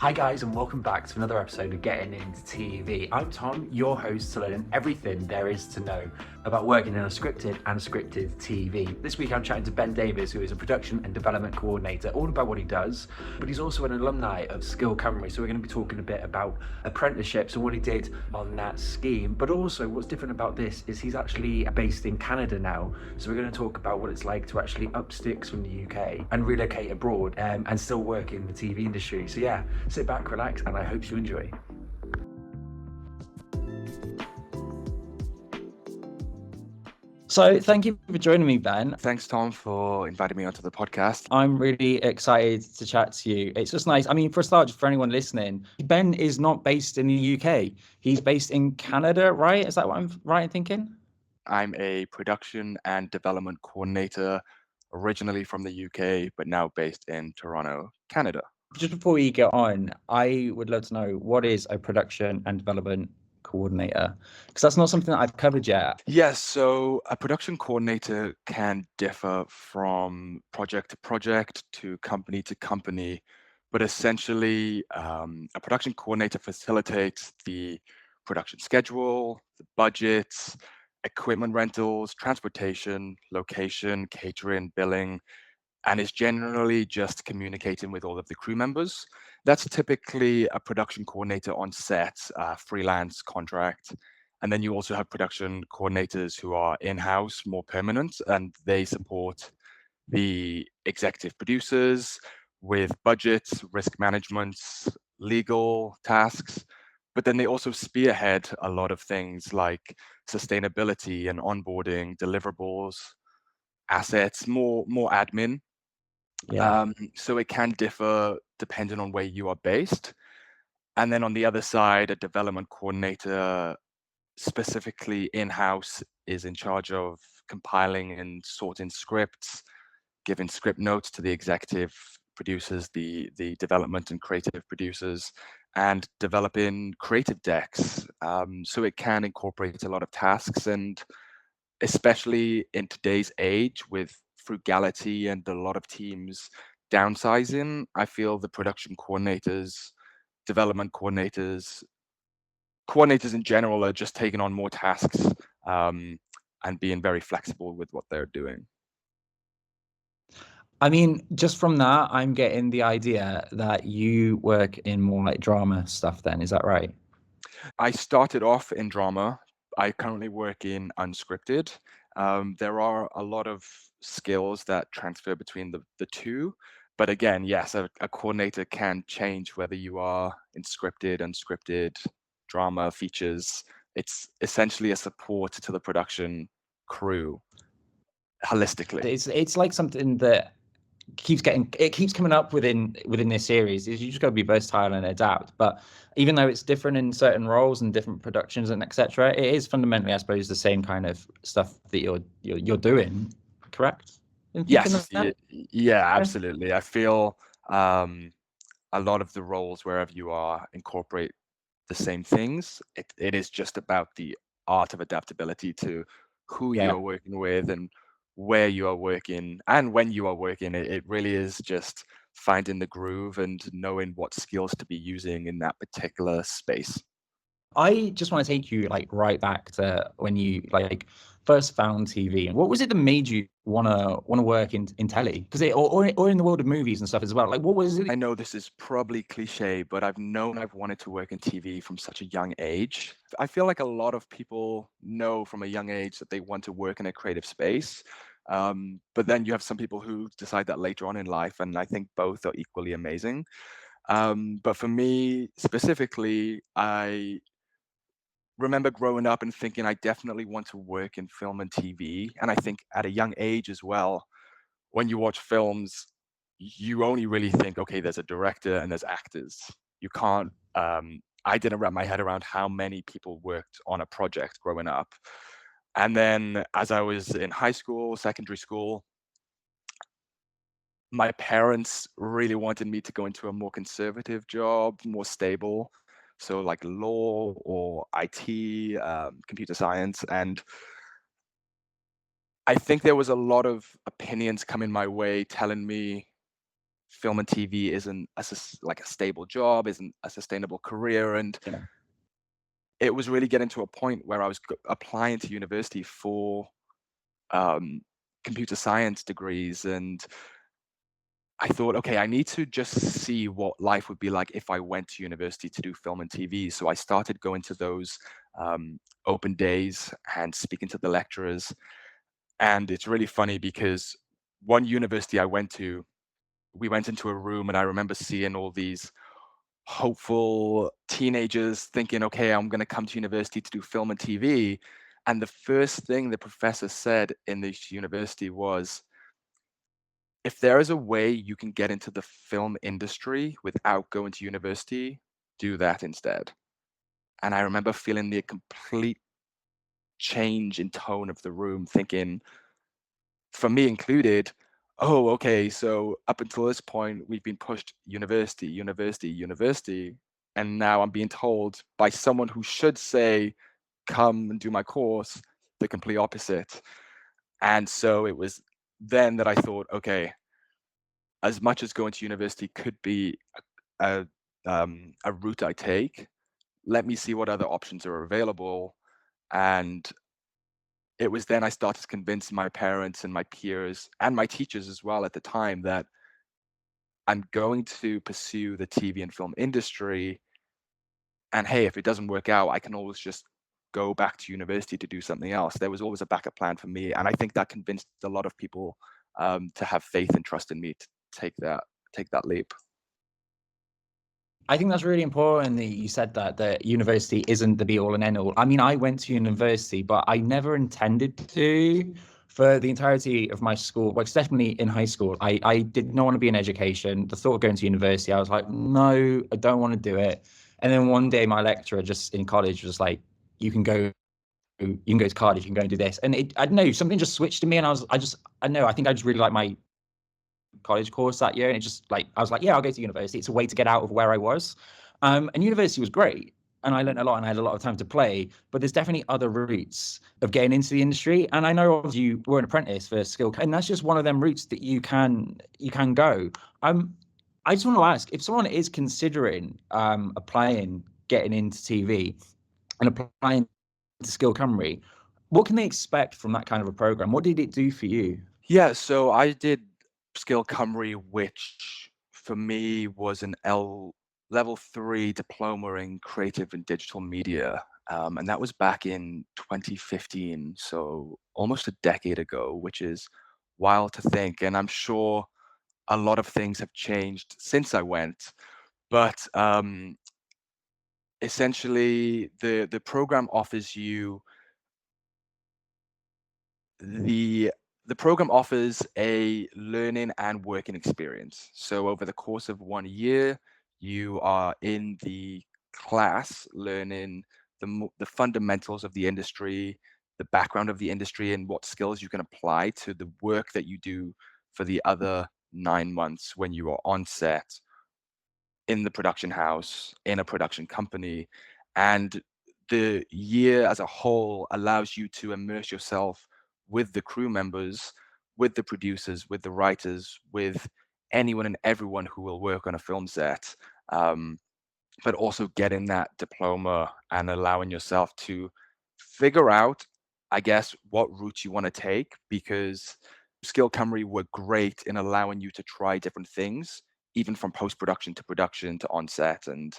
Hi guys, and welcome back to another episode of Getting Into TV. I'm Tom, your host to learn everything there is to know about working in a scripted and scripted TV. This week I'm chatting to Ben Davies, who is a production and development coordinator, all about what he does, but he's also an alumni of Sgil, Cymru, so we're going to be talking a bit about apprenticeships and what he did on that scheme. But also what's different about this is he's actually based in Canada now, so we're going to talk about what it's like to actually up sticks from the UK and relocate abroad and still work in the TV industry. So yeah, sit back, relax, and I hope you enjoy. So thank you for joining me, Ben. Thanks, Tom, for inviting me onto the podcast. I'm really excited to chat to you. It's just nice. I mean, for a start, for anyone listening, Ben is not based in the UK. He's based in Canada, right? Is that what I'm right in thinking? I'm a production and development coordinator, originally from the UK, but now based in Toronto, Canada. Just before we get on, I would love to know, what is a production and development coordinator? Because that's not something that I've covered yet. Yes, so a production coordinator can differ from project to project to company, but essentially a production coordinator facilitates the production schedule, the budgets, equipment rentals, transportation, location, catering, billing, and is generally just communicating with all of the crew members. That's typically a production coordinator on set, freelance contract. And then you also have production coordinators who are in-house, more permanent, and they support the executive producers with budgets, risk management, legal tasks. But then they also spearhead a lot of things like sustainability and onboarding, deliverables, assets, more admin. Yeah. So it can differ depending on where you are based. And then on the other side, a development coordinator, specifically in-house, is in charge of compiling and sorting scripts, giving script notes to the executive producers, the development and creative producers, and developing creative decks. So it can incorporate a lot of tasks, and especially in today's age with frugality and a lot of teams downsizing, I feel the production coordinators, development coordinators in general are just taking on more tasks and being very flexible with what they're doing. I mean, just from that, I'm getting the idea that you work in more like drama stuff then. Is that right? I started off in drama. I currently work in unscripted. There are a lot of skills that transfer between the two. But again, yes, a coordinator can change whether you are in scripted, unscripted, drama, features. It's essentially a support to the production crew holistically. It's like something that keeps coming up within this series. Is you just got to be versatile and adapt. But even though it's different in certain roles and different productions and etc., it is fundamentally, I suppose, the same kind of stuff that you're doing. Correct? Yes, yeah, absolutely. I feel a lot of the roles wherever you are incorporate the same things. It is just about the art of adaptability to who you are working with and where you are working and when you are working. It really is just finding the groove and knowing what skills to be using in that particular space. I just want to take you like right back to when you like first found TV. What was it that made you wanna work in telly? Because or in the world of movies and stuff as well. Like, what was it? I know this is probably cliche, but I've wanted to work in TV from such a young age. I feel like a lot of people know from a young age that they want to work in a creative space. But then you have some people who decide that later on in life, and I think both are equally amazing. But for me specifically, I remember growing up and thinking I definitely want to work in film and TV. And I think at a young age as well, when you watch films, you only really think, okay, there's a director and there's actors. You can't, I didn't wrap my head around how many people worked on a project growing up. And then as I was in high school, secondary school, my parents really wanted me to go into a more conservative job, more stable. So like law or IT, computer science. And I think there was a lot of opinions coming my way telling me film and TV isn't like a stable job, isn't a sustainable career. And Yeah. it was really getting to a point where I was applying to university for computer science degrees. And I thought, okay, I need to just see what life would be like if I went to university to do film and TV. So I started going to those open days and speaking to the lecturers. And it's really funny because one university I went to, we went into a room and I remember seeing all these hopeful teenagers thinking, okay, I'm going to come to university to do film and TV. And the first thing the professor said in this university was, if there is a way you can get into the film industry without going to university, do that instead. And I remember feeling the complete change in tone of the room, thinking, for me included, oh, okay, so up until this point, we've been pushed university, university, university. And now I'm being told by someone who should say, come and do my course, the complete opposite. And so it was then that I thought, okay, as much as going to university could be a route I take, let me see what other options are available. And it was then I started to convince my parents and my peers and my teachers as well at the time that I'm going to pursue the TV and film industry. And hey, if it doesn't work out, I can always just go back to university to do something else. There was always a backup plan for me. And I think that convinced a lot of people to have faith and trust in me to take that leap. I think that's really important that you said that university isn't the be all and end all. I mean, I went to university, but I never intended to for the entirety of my school, like definitely in high school. I did not want to be in education. The thought of going to university, I was like, no, I don't want to do it. And then one day my lecturer just in college was like, you can go to Cardiff, you can go and do this. And I don't know, something just switched to me, and I think I just really like my college course that year, and it just like I was like, yeah, I'll go to university. It's a way to get out of where I was, and university was great, and I learned a lot, and I had a lot of time to play. But there's definitely other routes of getting into the industry, and I know you were an apprentice for Sgil, and that's just one of them routes that you can go. I just want to ask, if someone is considering getting into TV and applying to Sgil Cymru, what can they expect from that kind of a program? What did it do for you? Yeah, so I did Sgil Cymru, which for me was an level 3 diploma in creative and digital media. And that was back in 2015, so almost a decade ago, which is wild to think. And I'm sure a lot of things have changed since I went. But essentially, the program offers you the program offers a learning and working experience. So over the course of 1 year, you are in the class learning the fundamentals of the industry, the background of the industry, and what skills you can apply to the work that you do for the other 9 months when you are on set, in the production house, in a production company. And the year as a whole allows you to immerse yourself with the crew members, with the producers, with the writers, with anyone and everyone who will work on a film set, but also getting that diploma and allowing yourself to figure out, I guess, what route you want to take, because Sgil Cymru were great in allowing you to try different things, even from post-production to production to on-set. And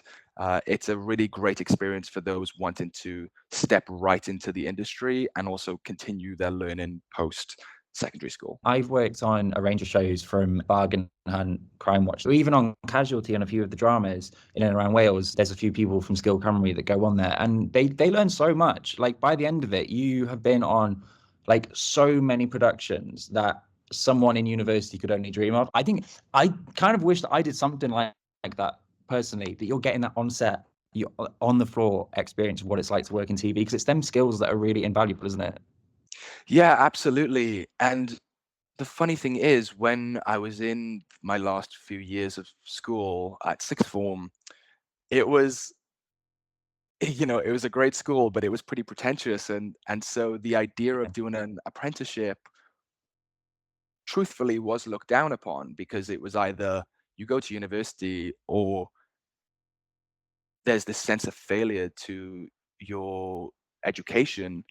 it's a really great experience for those wanting to step right into the industry and also continue their learning post-secondary school. I've worked on a range of shows from Bargain Hunt, Crime Watch, or even on Casualty and a few of the dramas in and around Wales. There's a few people from Sgil Cymru that go on there, and they learn so much. Like by the end of it, you have been on like so many productions that someone in university could only dream of. I think I kind of wish that I did something like that personally, that you're getting that on set, you on the floor experience of what it's like to work in TV, because it's them skills that are really invaluable, isn't it? Yeah, absolutely. And the funny thing is, when I was in my last few years of school at sixth form, it was, it was a great school, but it was pretty pretentious. And so the idea of doing an apprenticeship truthfully was looked down upon, because it was either you go to university, or there's this sense of failure to your education.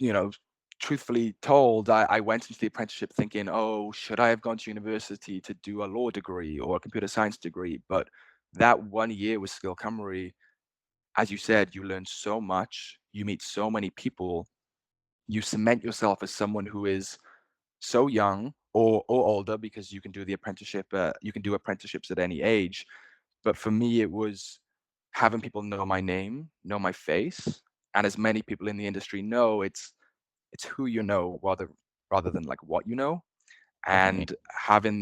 Truthfully told, I went into the apprenticeship thinking, oh, should I have gone to university to do a law degree or a computer science degree? But that 1 year with Sgil Cymru, as you said, you learn so much, you meet so many people, you cement yourself as someone who is so young or older, because you can do the apprenticeship, you can do apprenticeships at any age. But for me, it was having people know my name, know my face, and as many people in the industry know, it's who you know rather than like what you know, Definitely. and having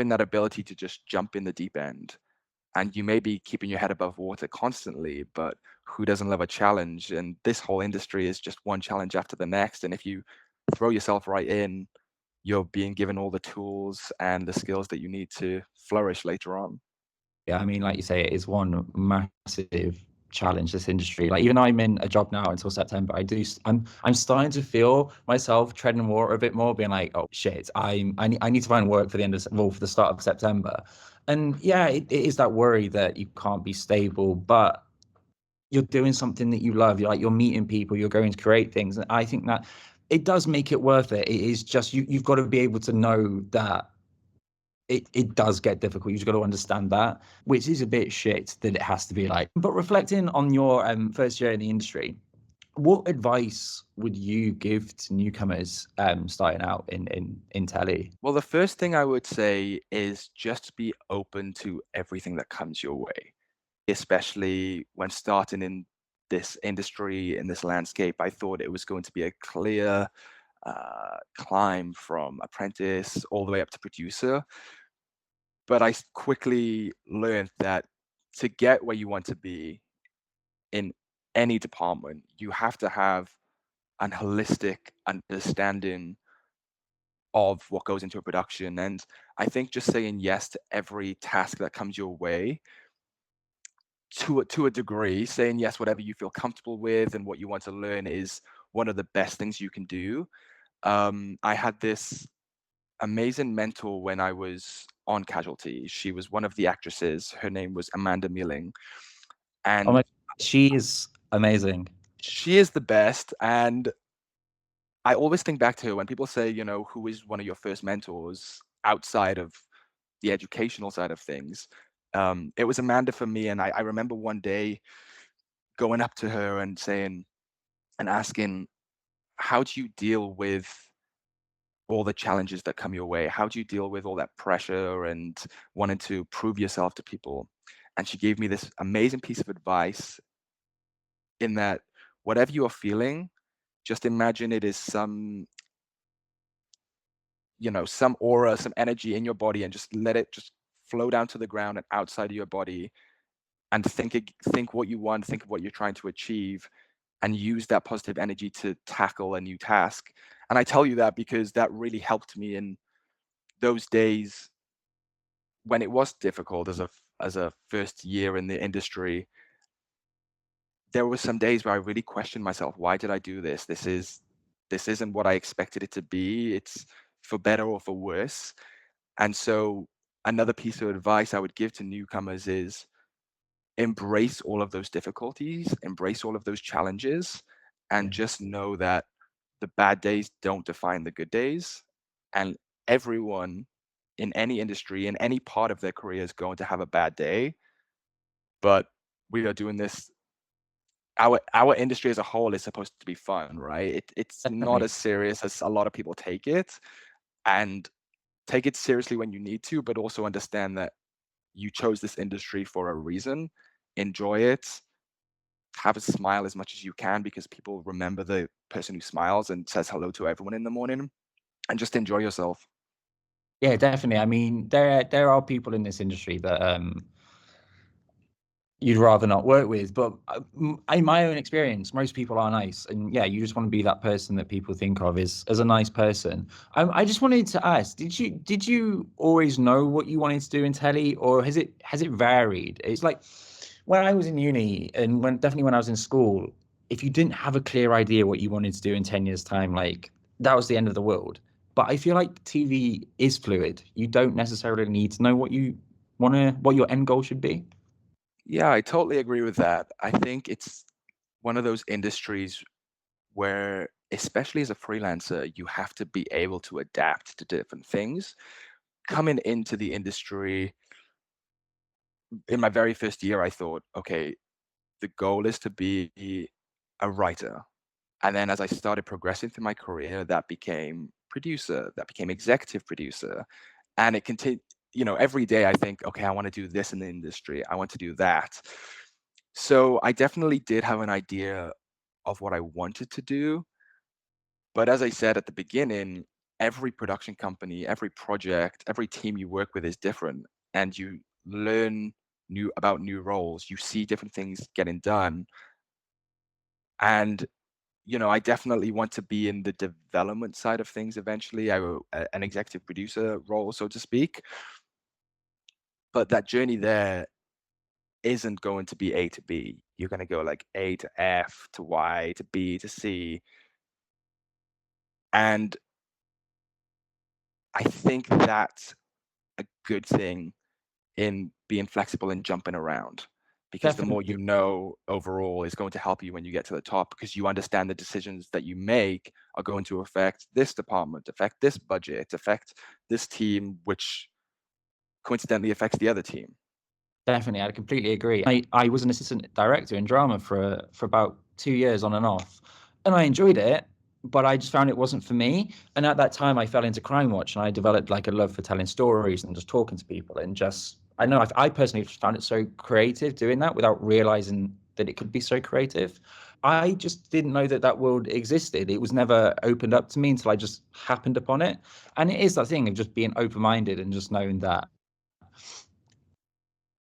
that ability to just jump in the deep end. And you may be keeping your head above water constantly, but who doesn't love a challenge? And this whole industry is just one challenge after the next. And if you throw yourself right in, you're being given all the tools and the skills that you need to flourish later on. Yeah, I mean, like you say, it is one massive challenge, this industry. Like, even though I'm in a job now until September, I'm starting to feel myself treading water a bit more, being like, oh shit, I need to find work for for the start of September. And yeah, it is that worry that you can't be stable, but you're doing something that you love. You're meeting people, you're going to create things. And I think that it does make it worth it. It is just, you've got to be able to know that it does get difficult. You've got to understand that, which is a bit shit that it has to be like. But reflecting on your first year in the industry, what advice would you give to newcomers starting out in telly? Well, the first thing I would say is just be open to everything that comes your way, especially when starting in this industry, in this landscape. I thought it was going to be a clear climb from apprentice all the way up to producer. But I quickly learned that to get where you want to be in any department, you have to have an holistic understanding of what goes into a production. And I think just saying yes to every task that comes your way, to a degree, saying yes whatever you feel comfortable with and what you want to learn, is one of the best things you can do. I had this amazing mentor when I was on Casualty. She was one of the actresses. Her name was Amanda Milling, Oh and my, she is amazing. she is the best. And I always think back to her when people say, who is one of your first mentors outside of the educational side of things. It was Amanda for me. And I remember one day going up to her and saying and asking, how do you deal with all the challenges that come your way? How do you deal with all that pressure and wanting to prove yourself to people? And she gave me this amazing piece of advice, in that whatever you are feeling, just imagine it is some aura, some energy in your body, and just let it just flow down to the ground and outside of your body, and think what you want, think of what you're trying to achieve, and use that positive energy to tackle a new task. And I tell you that because that really helped me in those days when it was difficult as a first year in the industry. There were some days where I really questioned myself. Why did I do this? This isn't what I expected it to be. It's for better or for worse. And so another piece of advice I would give to newcomers is embrace all of those difficulties, embrace all of those challenges, and just know that the bad days don't define the good days. And everyone in any industry, in any part of their career, is going to have a bad day. But we are doing this. Our industry as a whole is supposed to be fun, right? It's not Definitely. as serious as a lot of people take it. And take it seriously when you need to, but also understand that you chose this industry for a reason. Enjoy it. Have a smile as much as you can, because people remember the person who smiles and says hello to everyone in the morning. And just enjoy yourself. Yeah, definitely. I mean, there are people in this industry that you'd rather not work with, but in my own experience, most people are nice. And yeah, you just want to be that person that people think of as a nice person. I just wanted to ask, did you always know what you wanted to do in telly, or has it varied? It's like when I was in uni, and definitely when I was in school, if you didn't have a clear idea what you wanted to do in 10 years time, like that was the end of the world. But I feel like TV is fluid. You don't necessarily need to know what your end goal should be. Yeah, I totally agree with that. I think it's one of those industries where, especially as a freelancer, you have to be able to adapt to different things. Coming into the industry, in my very first year, I thought, okay, the goal is to be a writer. And then as I started progressing through my career, that became producer, that became executive producer. And it continued, every day I think, okay, I want to do this in the industry. I want to do that. So I definitely did have an idea of what I wanted to do. But as I said at the beginning, every production company, every project, every team you work with is different. And you learn about new roles. You see different things getting done. And I definitely want to be in the development side of things eventually. An executive producer role, so to speak. But that journey there isn't going to be A to B. You're going to go like A to F to Y to B to C. And I think that's a good thing in being flexible and jumping around, because the more Definitely. you know overall is going to help you when you get to the top, because you understand the decisions that you make are going to affect this department, affect this budget, affect this team, which coincidentally affects the other team. Definitely, I completely agree. I was an assistant director in drama for about 2 years on and off, and I enjoyed it, but I just found it wasn't for me. And at that time, I fell into Crime Watch, and I developed like a love for telling stories and just talking to people, and just I know I personally just found it so creative doing that without realizing that it could be so creative. I just didn't know that that world existed. It was never opened up to me until I just happened upon it. And it is that thing of just being open-minded and just knowing that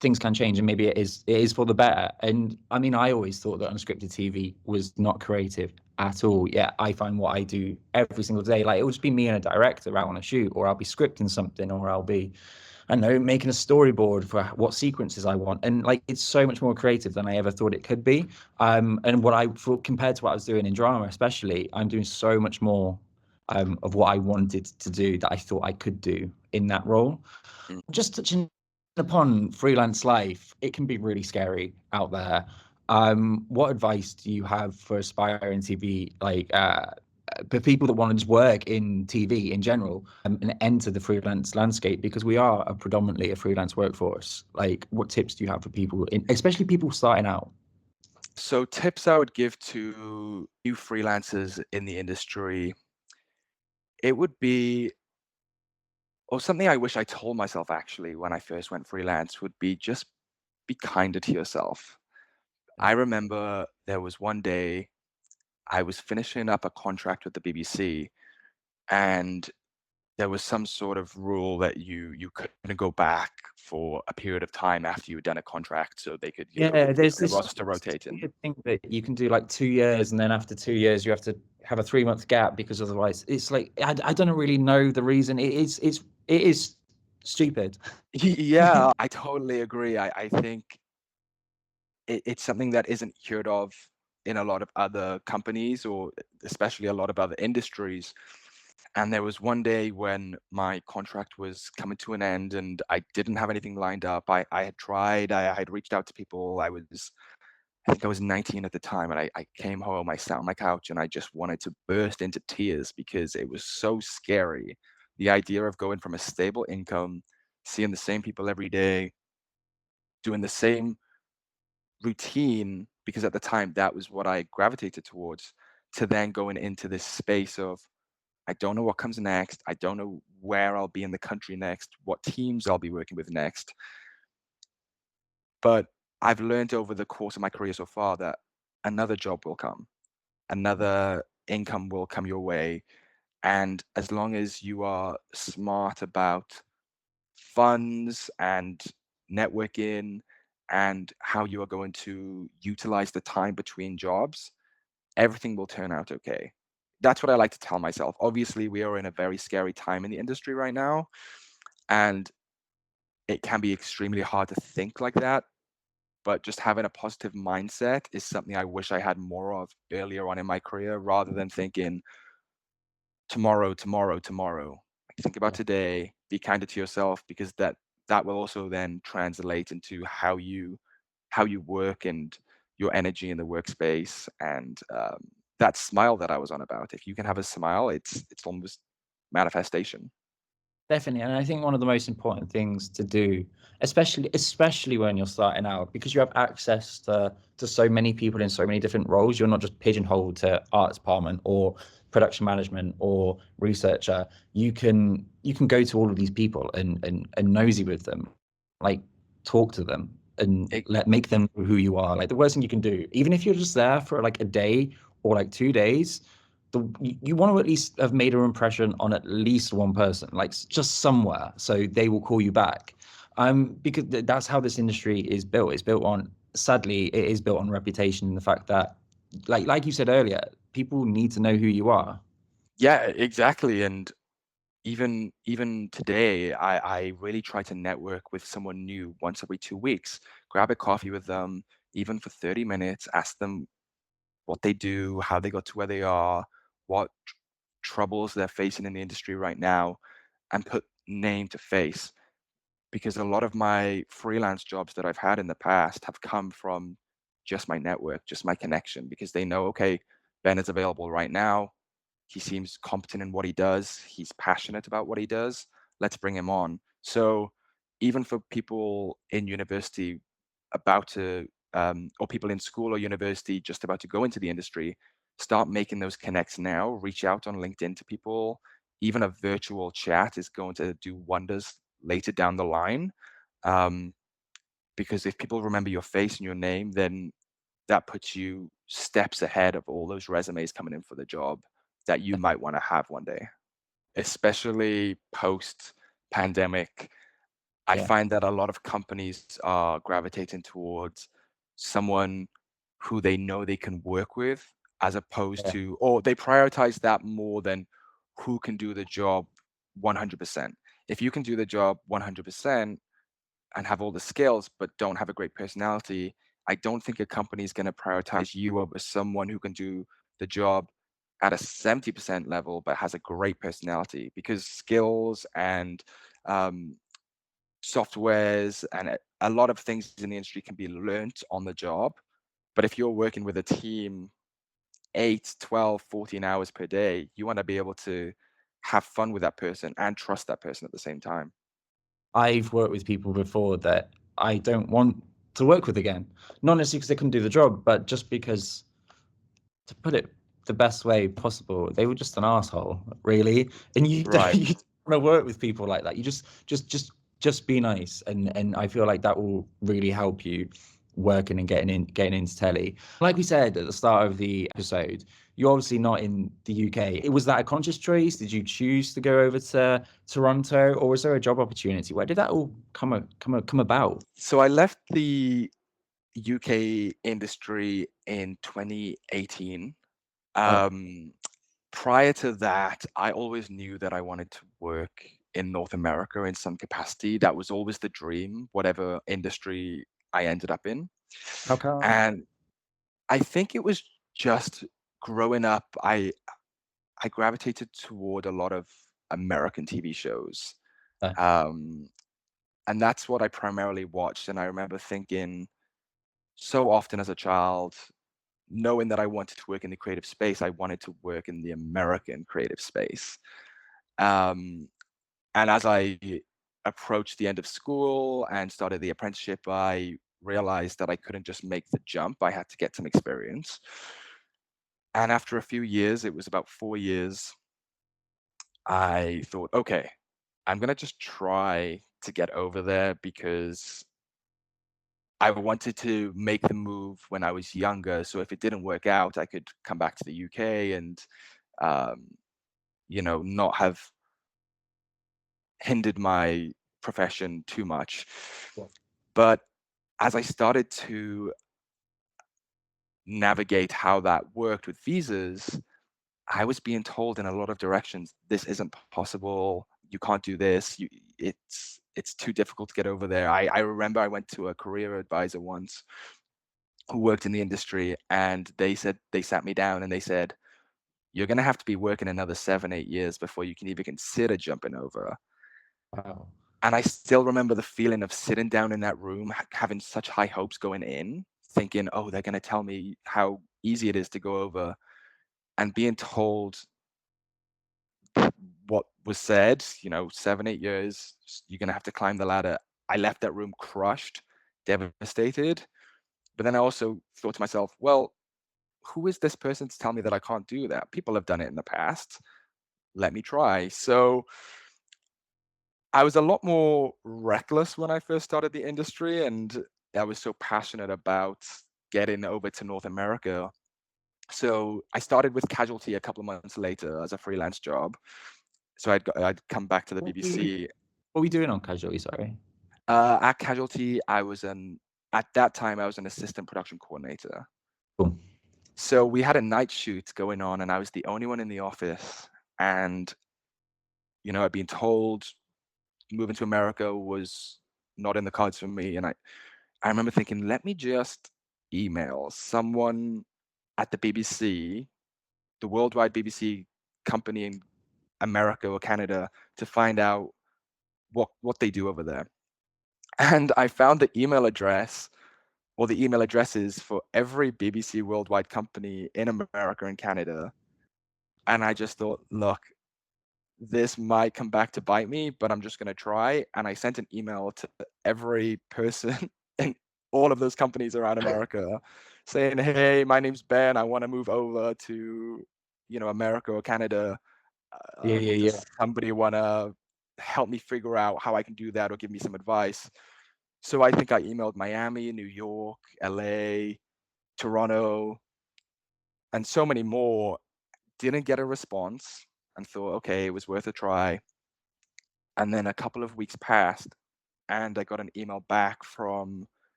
things can change and maybe it is for the better. And I mean, I always thought that unscripted TV was not creative at all. Yeah, I find what I do every single day, like it would just be me and a director out on a shoot, or I'll be scripting something, or I'll be, I don't know, making a storyboard for what sequences I want. And like it's so much more creative than I ever thought it could be. And what I thought, compared to what I was doing in drama, especially, I'm doing so much more of what I wanted to do that I thought I could do in that role. Mm. Just touching upon freelance life, it can be really scary out there. What advice do you have for aspiring TV, for people that want to just work in TV in general, and enter the freelance landscape? Because we are predominantly a freelance workforce. Like, what tips do you have for people, especially people starting out? So tips I would give to new freelancers in the industry, it would be, or something I wish I told myself actually when I first went freelance, would be just be kinder to yourself. I remember there was one day I was finishing up a contract with the BBC, and there was some sort of rule that you couldn't go back for a period of time after you had done a contract, so they could, Yeah, keep there's the this roster rotating. stupid thing that you can do like 2 years, and then after 2 years, you have to have a 3 month gap because otherwise, it's like I don't really know the reason. It is stupid. Yeah, I totally agree. I think it's something that isn't heard of in a lot of other companies, or especially a lot of other industries. And there was one day when my contract was coming to an end and I didn't have anything lined up. I had tried, I had reached out to people. I think I was 19 at the time, and I came home, I sat on my couch, and I just wanted to burst into tears because it was so scary. The idea of going from a stable income, seeing the same people every day, doing the same routine, because at the time that was what I gravitated towards, to then going into this space of, I don't know what comes next. I don't know where I'll be in the country next, what teams I'll be working with next. But I've learned over the course of my career so far that another job will come, another income will come your way. And as long as you are smart about funds and networking and how you are going to utilize the time between jobs, everything will turn out okay. That's what I like to tell myself. Obviously, we are in a very scary time in the industry right now, and it can be extremely hard to think like that. But just having a positive mindset is something I wish I had more of earlier on in my career, rather than thinking, tomorrow, tomorrow, tomorrow. Like, think about today, be kinder to yourself, because that will also then translate into how you work and your energy in the workspace. And that smile that I was on about, if you can have a smile, it's almost manifestation. Definitely, and I think one of the most important things to do, especially when you're starting out, because you have access to so many people in so many different roles. You're not just pigeonholed to arts department or production management or researcher. You can go to all of these people and nosy with them, like talk to them and It, make them know who you are. Like the worst thing you can do, even if you're just there for like a day or like 2 days, you want to at least have made an impression on at least one person, like just somewhere, so they will call you back. Because that's how this industry is built. It's built on, sadly, it is built on reputation and the fact that, like you said earlier, people need to know who you are. yeah, exactly. And even today, I really try to network with someone new once every 2 weeks. Grab a coffee with them, even for 30 minutes. Ask them what they do, how they got to where they are, what troubles they're facing in the industry right now, and put name to face. Because a lot of my freelance jobs that I've had in the past have come from just my network, just my connection, because they know, okay, Ben is available right now. He seems competent in what he does. He's passionate about what he does. Let's bring him on. So even for people in university about to, or people in school or university just about to go into the industry, start making those connects now. Reach out on LinkedIn to people. Even a virtual chat is going to do wonders later down the line. Um, because if people remember your face and your name, then that puts you steps ahead of all those resumes coming in for the job that you might want to have one day. Especially post pandemic, I Yeah, find that a lot of companies are gravitating towards someone who they know they can work with, as opposed yeah. to, or they prioritize that more than who can do the job 100%. If you can do the job 100%, and have all the skills but don't have a great personality, I don't think a company is going to prioritize you over someone who can do the job at a 70% level but has a great personality, because skills and um, softwares and a lot of things in the industry can be learnt on the job. But if you're working with a team 8, 12, 14 hours per day, you want to be able to have fun with that person and trust that person at the same time. I've worked with people before that I don't want to work with again, not necessarily because they couldn't do the job, but just because, to put it the best way possible, they were just an asshole, really. And you don't, Right. you don't want to work with people like that. You just be nice, and I feel like that will really help you working and getting into telly. Like we said at the start of the episode, you're obviously not in the UK. Was that a conscious choice? Did you choose to go over to Toronto, or was there a job opportunity? Where did that all come about? So I left the UK industry in 2018. Oh, Um, Prior to that, I always knew that I wanted to work in North America in some capacity. That was always the dream, whatever industry I ended up in. how come? And I think it was just growing up, I gravitated toward a lot of American TV shows. Um, and that's what I primarily watched. And I remember thinking so often as a child, knowing that I wanted to work in the creative space, I wanted to work in the American creative space. Um, and as I approached the end of school and started the apprenticeship, I realized that I couldn't just make the jump. I had to get some experience. And after a few years, it was about 4 years, I thought, okay, I'm going to just try to get over there, because I wanted to make the move when I was younger. So if it didn't work out, I could come back to the UK and, um, not have hindered my profession too much. But as I started to navigate how that worked with visas, I was being told in a lot of directions, this isn't possible. You can't do this. It's too difficult to get over there. I remember I went to a career advisor once who worked in the industry, and they sat me down and they said, you're going to have to be working another 7-8 years before you can even consider jumping over. Wow. And I still remember the feeling of sitting down in that room, having such high hopes going in, thinking, oh, they're going to tell me how easy it is to go over, and being told what was said, 7-8 years, you're going to have to climb the ladder. I left that room crushed, devastated. But then I also thought to myself, well, who is this person to tell me that I can't do that? People have done it in the past. Let me try. So I was a lot more reckless when I first started the industry, and I was so passionate about getting over to North America. So I started with Casualty a couple of months later as a freelance job. So I'd come back to the BBC. What were you doing on Casualty? Sorry. At Casualty, at that time, I was an assistant production coordinator. Cool. So we had a night shoot going on, and I was the only one in the office. And, I'd been told moving to America was not in the cards for me. And I remember thinking, let me just email someone at the BBC, the worldwide BBC company in America or Canada, to find out what they do over there. And I found the email address or the email addresses for every BBC worldwide company in America and Canada. And I just thought, look, this might come back to bite me, but I'm just going to try. And I sent an email to every person in all of those companies around America saying, hey, my name's Ben. I want to move over to, America or Canada. Does somebody want to help me figure out how I can do that or give me some advice? So I think I emailed Miami, New York, LA, Toronto, and so many more. Didn't get a response and thought, okay, it was worth a try. And then a couple of weeks passed and I got an email back from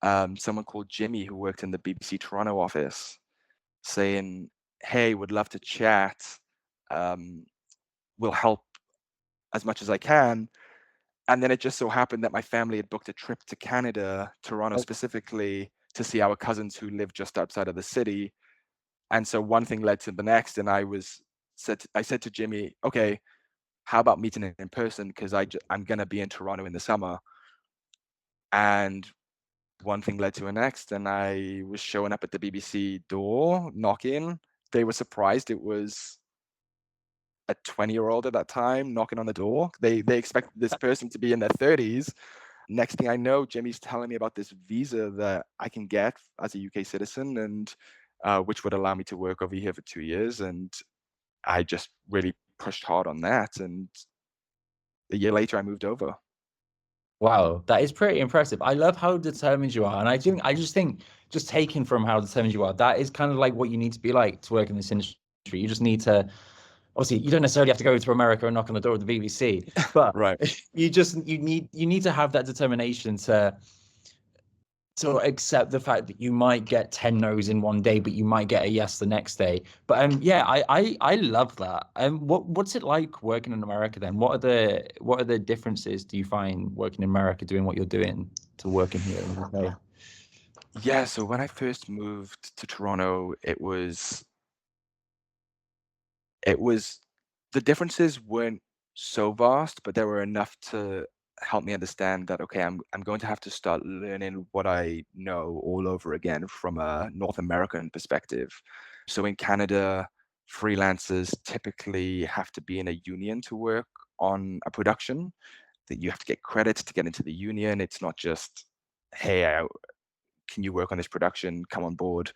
someone called Jimmy who worked in the BBC Toronto office saying, hey, would love to chat. Will help as much as I can. And then it just so happened that my family had booked a trip to Canada, Toronto specifically, to see our cousins who live just outside of the city. And so one thing led to the next. And I said to Jimmy, okay, how about meeting in person? Because I'm going to be in Toronto in the summer. And one thing led to the next. And I was showing up at the BBC door, knocking. They were surprised it was a 20-year-old at that time knocking on the door. They expected this person to be in their 30s. Next thing I know, Jimmy's telling me about this visa that I can get as a UK citizen, and which would allow me to work over here for 2 years. And I just really pushed hard on that. And a year later, I moved over. Wow, that is pretty impressive. I love how determined you are. And I just think, just taken from how determined you are, that is kind of like what you need to be like to work in this industry. You just need to, obviously, you don't necessarily have to go to America and knock on the door of the BBC, but Right. you need to have that determination to accept the fact that you might get 10 no's in one day, but you might get a yes the next day. But yeah, I love that. What's it like working in America then? What are the differences do you find working in America doing what you're doing to working here in the UK? Yeah, so when I first moved to Toronto, it was the differences weren't so vast, but there were enough to help me understand that, okay, I'm going to have to start learning what I know all over again from a North American perspective. So in Canada, freelancers typically have to be in a union to work on a production, that you have to get credits to get into the union. It's not just, hey, can you work on this production? Come on board.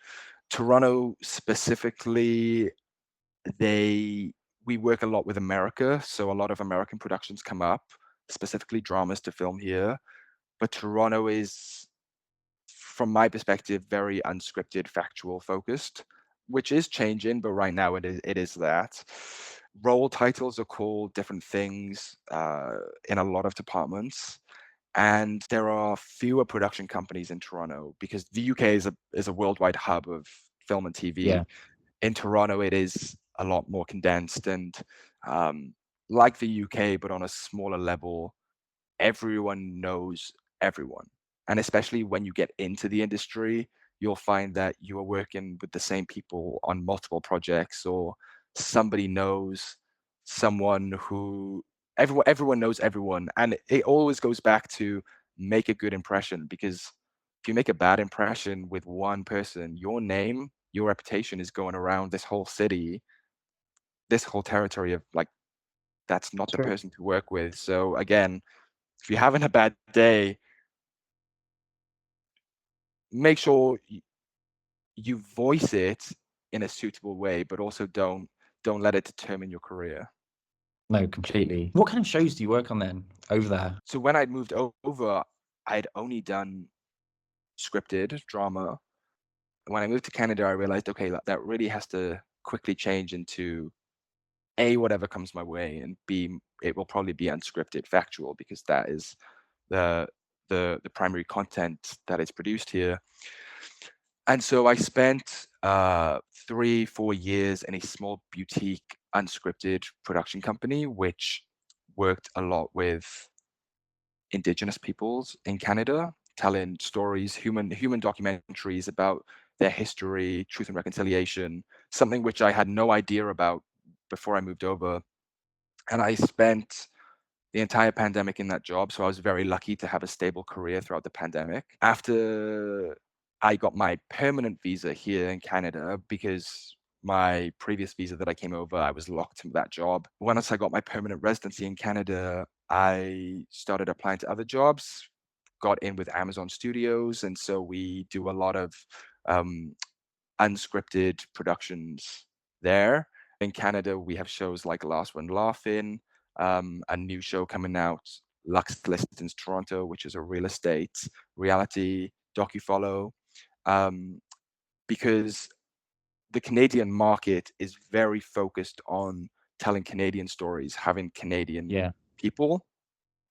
Toronto specifically, we work a lot with America, so a lot of American productions come up, specifically dramas to film here. But Toronto is, from my perspective, very unscripted, factual focused, which is changing, but right now it is that. Role titles are called different things in a lot of departments. And there are fewer production companies in Toronto because the UK is a worldwide hub of film and TV. Yeah. In Toronto, it is a lot more condensed and like the UK, but on a smaller level, everyone knows everyone. And especially when you get into the industry, you'll find that you are working with the same people on multiple projects, or somebody knows someone who everyone knows everyone, and it always goes back to make a good impression, because if you make a bad impression with one person, your name, your reputation is going around this whole city, this whole territory of like, that's not the True. person to work with. So again, if you're having a bad day, make sure you voice it in a suitable way, but also don't let it determine your career. No, completely. What kind of shows do you work on then over there? So when I'd moved over, I'd only done scripted drama. When I moved to Canada, I realized, okay, that really has to quickly change into A, whatever comes my way, and B, it will probably be unscripted, factual, because that is the the primary content that is produced here. And so I spent 3-4 years in a small boutique unscripted production company, which worked a lot with Indigenous peoples in Canada, telling stories, human documentaries about their history, truth and reconciliation, something which I had no idea about before I moved over. And I spent the entire pandemic in that job, so I was very lucky to have a stable career throughout the pandemic. After I got my permanent visa here in Canada, because my previous visa that I came over, I was locked into that job. Once I got my permanent residency in Canada, I started applying to other jobs, got in with Amazon Studios, and so we do a lot of um, unscripted productions there. In Canada, we have shows like Last One Laughing, a new show coming out, Lux Listings Toronto, which is a real estate reality docu-follow, because the Canadian market is very focused on telling Canadian stories, having Canadian Yeah. people.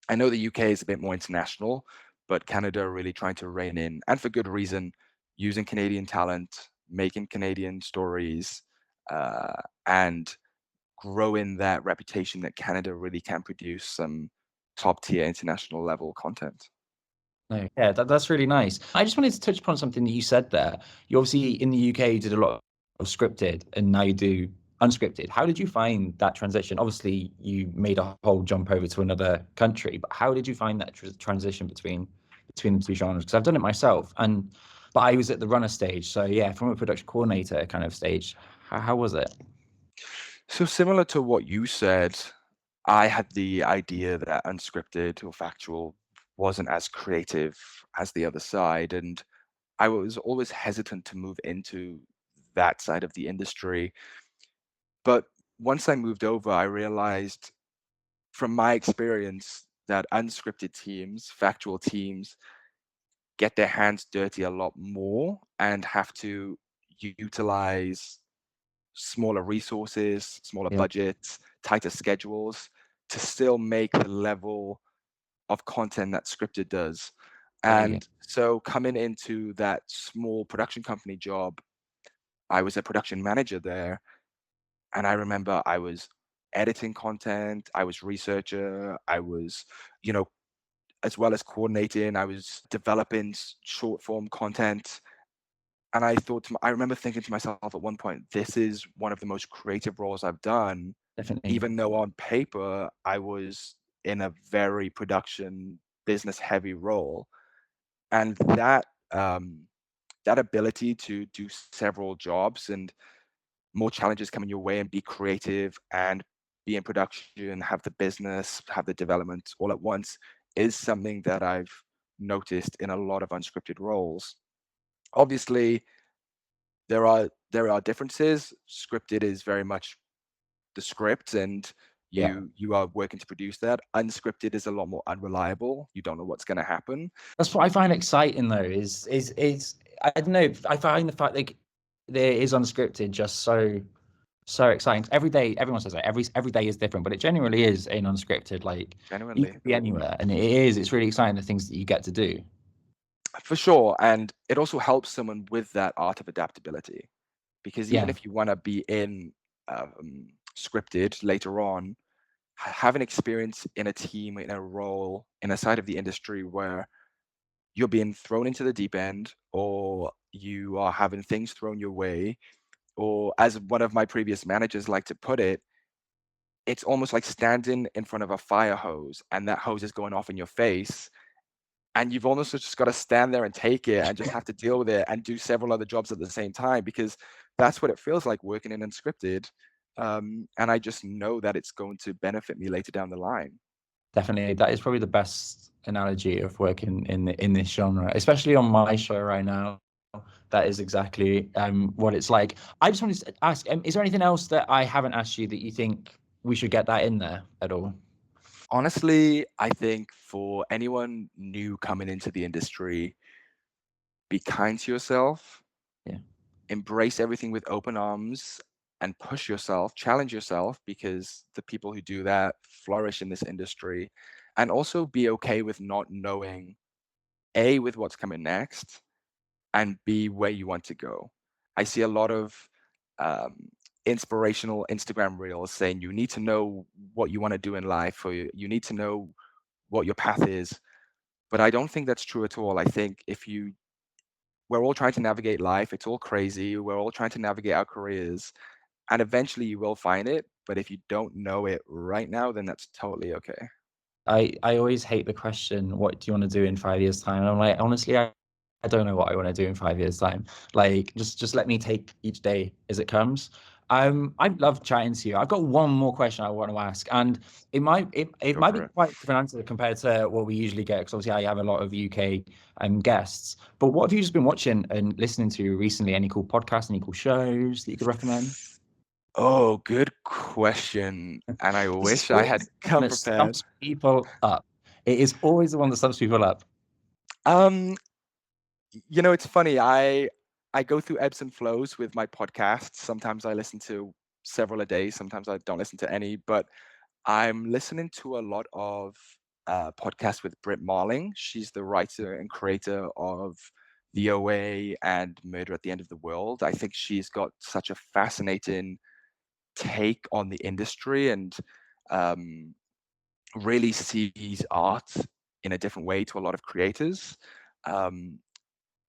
I know the UK is a bit more international, but Canada are really trying to rein in, and for good reason, using Canadian talent, making Canadian stories, and growing that reputation that Canada really can produce some top tier international level content. No, yeah, that's really nice. I just wanted to touch upon something that you said there. You obviously in the UK you did a lot of scripted, and now you do unscripted. How did you find that transition? Obviously, you made a whole jump over to another country, but how did you find that transition between the two genres? Because I've done it myself, but I was at the runner stage. So yeah, from a production coordinator kind of stage, how was it? So similar to what you said, I had the idea that unscripted or factual wasn't as creative as the other side, and I was always hesitant to move into that side of the industry. But once I moved over, I realized from my experience that unscripted teams, factual teams, get their hands dirty a lot more and have to utilize smaller resources, smaller Yeah. budgets, tighter schedules to still make the level of content that scripted does. Yeah. And so coming into that small production company job, I was a production manager there. And I remember I was editing content, I was researcher, I was, you know, as well as coordinating, I was developing short form content. And I remember thinking to myself at one point, this is one of the most creative roles I've done, Definitely. even though on paper I was in a very production business heavy role. And that ability to do several jobs and more challenges coming your way and be creative and be in production, have the business, have the development all at once is something that I've noticed in a lot of unscripted roles. Obviously, there are differences. Scripted is very much the script, and Yeah. you are working to produce that. Unscripted is a lot more unreliable. You don't know what's going to happen. That's what I find exciting though, is I don't know, I find the fact that there is unscripted just so exciting. Every day, everyone says that every day is different, but it genuinely is in unscripted. Like you Genuinely, could be anywhere, and it's really exciting the things that you get to do. for sure. And it also helps someone with that art of adaptability, because even Yeah, if you want to be in scripted later on, having experience in a team, in a role, in a side of the industry where you're being thrown into the deep end or you are having things thrown your way, or as one of my previous managers like to put it, it's almost like standing in front of a fire hose and that hose is going off in your face. And you've almost just got to stand there and take it and just have to deal with it and do several other jobs at the same time, because that's what it feels like working in unscripted. And I just know that it's going to benefit me later down the line. Definitely, that is probably the best analogy of working in this genre, especially on my show right now. That is exactly what it's like. I just wanted to ask, is there anything else that I haven't asked you that you think we should get that in there at all? Honestly, I think for anyone new coming into the industry, be kind to yourself. Yeah. Embrace everything with open arms and push yourself, challenge yourself, because the people who do that flourish in this industry. And also be okay with not knowing, A, with what's coming next, and B, where you want to go. I see a lot of inspirational Instagram reels saying you need to know what you want to do in life, or you need to know what your path is. But I don't think that's true at all. I think we're all trying to navigate life. It's all crazy. We're all trying to navigate our careers, and eventually you will find it. But if you don't know it right now, then that's totally okay. I always hate the question, what do you want to do in 5 years' time? And I'm like, honestly, I don't know what I want to do in 5 years' time. Like, just let me take each day as it comes. I love chatting to you. I've got one more question I want to ask, and it might Go might be for it. quite a different answer compared to what we usually get, because obviously I have a lot of UK guests. But what have you just been watching and listening to recently? Any cool podcasts, any cool shows that you could recommend? Oh, good question. And I This is wish I always had the one come that prepared. stumps people up. It is always the one that stumps people up. Um, it's funny. I go through ebbs and flows with my podcasts. Sometimes I listen to several a day. Sometimes I don't listen to any. But I'm listening to a lot of podcasts with Britt Marling. She's the writer and creator of The OA and Murder at the End of the World. I think she's got such a fascinating take on the industry, and um, really sees art in a different way to a lot of creators. Um,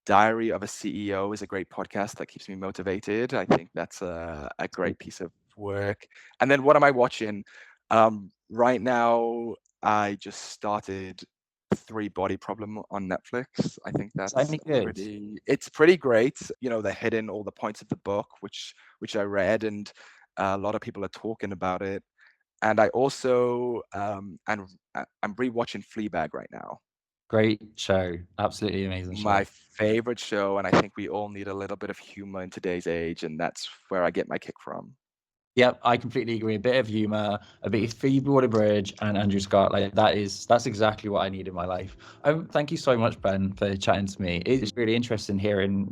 Diary of a CEO is a great podcast that keeps me motivated. I think that's a great piece of work. And then what am I watching? Right now, I just started Three Body Problem on Netflix. I think Is that that's any good? it's pretty great. They're hitting all the points of the book, which I read, and a lot of people are talking about it. And I also I'm rewatching Fleabag right now. Great show. Absolutely amazing My show. favorite show, and I think we all need a little bit of humor in today's age, and that's where I get my kick from. Yep, I completely agree. A bit of humor, a bit of Phoebe Water-Bridge and Andrew Scott. Like that's exactly what I need in my life. Thank you so much, Ben, for chatting to me. It's really interesting hearing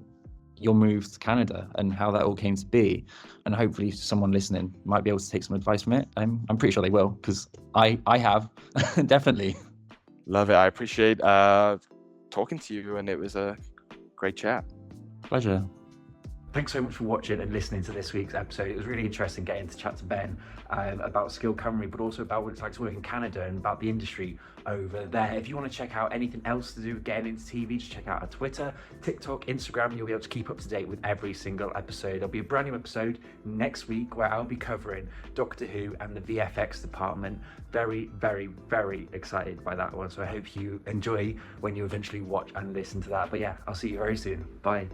your move to Canada and how that all came to be. And hopefully someone listening might be able to take some advice from it. I'm pretty sure they will, because I have definitely. Love it. I appreciate talking to you, and it was a great chat. Pleasure. Thanks so much for watching and listening to this week's episode. It was really interesting getting to chat to Ben about Sgil Cymru, but also about what it's like to work in Canada and about the industry over there. If you want to check out anything else to do with getting into TV, just check out our Twitter, TikTok, Instagram, and you'll be able to keep up to date with every single episode. There'll be a brand new episode next week where I'll be covering Doctor Who and the VFX department. Very, very, very excited by that one. So I hope you enjoy when you eventually watch and listen to that. But yeah, I'll see you very soon. Bye.